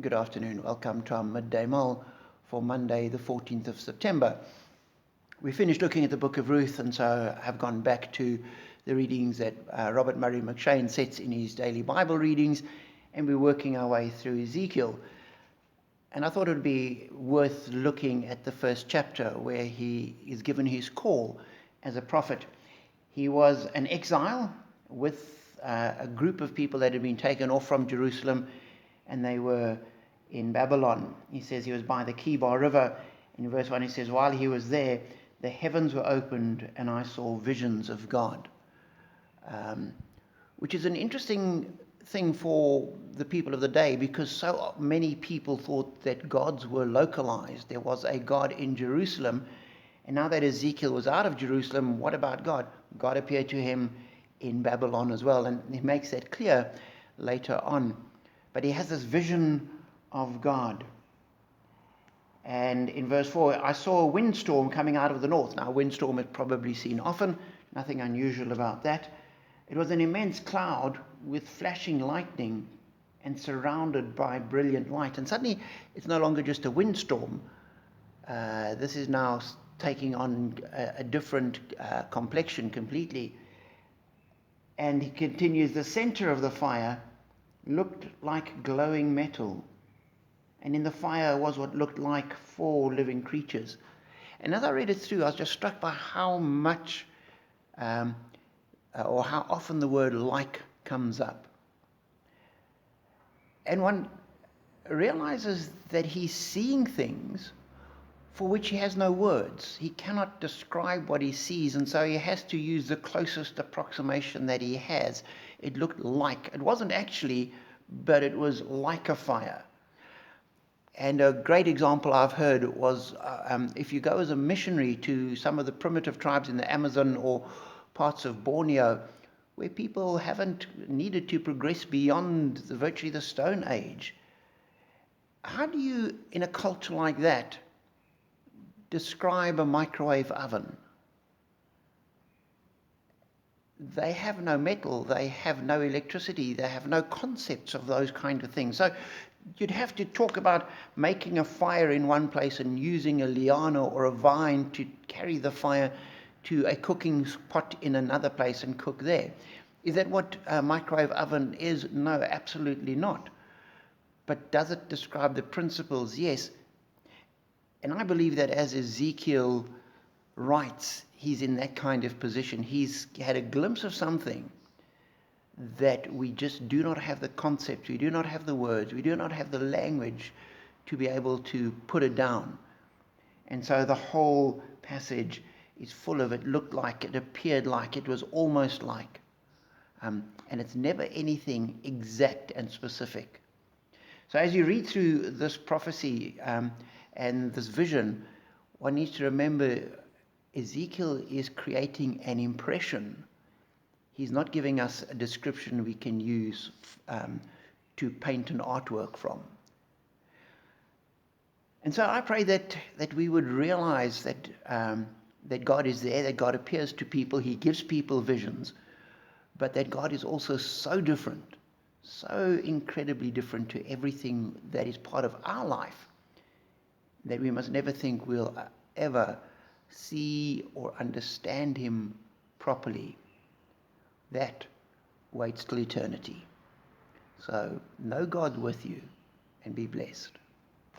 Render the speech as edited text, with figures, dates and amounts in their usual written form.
Good afternoon. Welcome to our Midday Mull for Monday, the 14th of September. We finished looking at the book of Ruth, and so have gone back to the readings that Robert Murray McShane sets in his daily Bible readings, and we're working our way through Ezekiel. And I thought it would be worth looking at the first chapter where he is given his call as a prophet. He was an exile with a group of people that had been taken off from Jerusalem, and they were in Babylon. He says he was by the Kibar River. In verse 1 he says, while he was there, the heavens were opened and I saw visions of God. Which is an interesting thing for the people of the day, because so many people thought that gods were localized. There was a God in Jerusalem, and now that Ezekiel was out of Jerusalem, what about God? God appeared to him in Babylon as well, and he makes that clear later on. But he has this vision of God. And in verse 4, I saw a windstorm coming out of the north. Now, a windstorm is probably seen often, nothing unusual about that. It was an immense cloud with flashing lightning and surrounded by brilliant light. And suddenly, it's no longer just a windstorm. This is now taking on a different complexion completely. And he continues, the center of the fire looked like glowing metal, and in the fire was what looked like 4 living creatures. And as I read it through, I was just struck by how much or how often the word like comes up. And one realizes that he's seeing things for which he has no words. He cannot describe what he sees, and so he has to use the closest approximation that he has. It looked like, it wasn't actually, but it was like a fire. And a great example I've heard was if you go as a missionary to some of the primitive tribes in the Amazon or parts of Borneo, where people haven't needed to progress beyond virtually the Stone Age, how do you, in a culture like that, describe a microwave oven? They have no metal, they have no electricity, they have no concepts of those kind of things. So you'd have to talk about making a fire in one place and using a liana or a vine to carry the fire to a cooking pot in another place and cook there. Is that what a microwave oven is? No, absolutely not. But does it describe the principles? Yes. And I believe that as Ezekiel writes, he's in that kind of position. He's had a glimpse of something that we just do not have the concept, we do not have the words, we do not have the language to be able to put it down. And so the whole passage is full of it looked like, it appeared like, it was almost like. And it's never anything exact and specific. So as you read through this prophecy and this vision, one needs to remember Ezekiel is creating an impression. He's not giving us a description we can use to paint an artwork from. And so I pray that we would realize that that God is there, that God appears to people, he gives people visions, but that God is also so different, so incredibly different to everything that is part of our life, that we must never think we'll ever see or understand him properly. That waits till eternity. So know God with you and be blessed.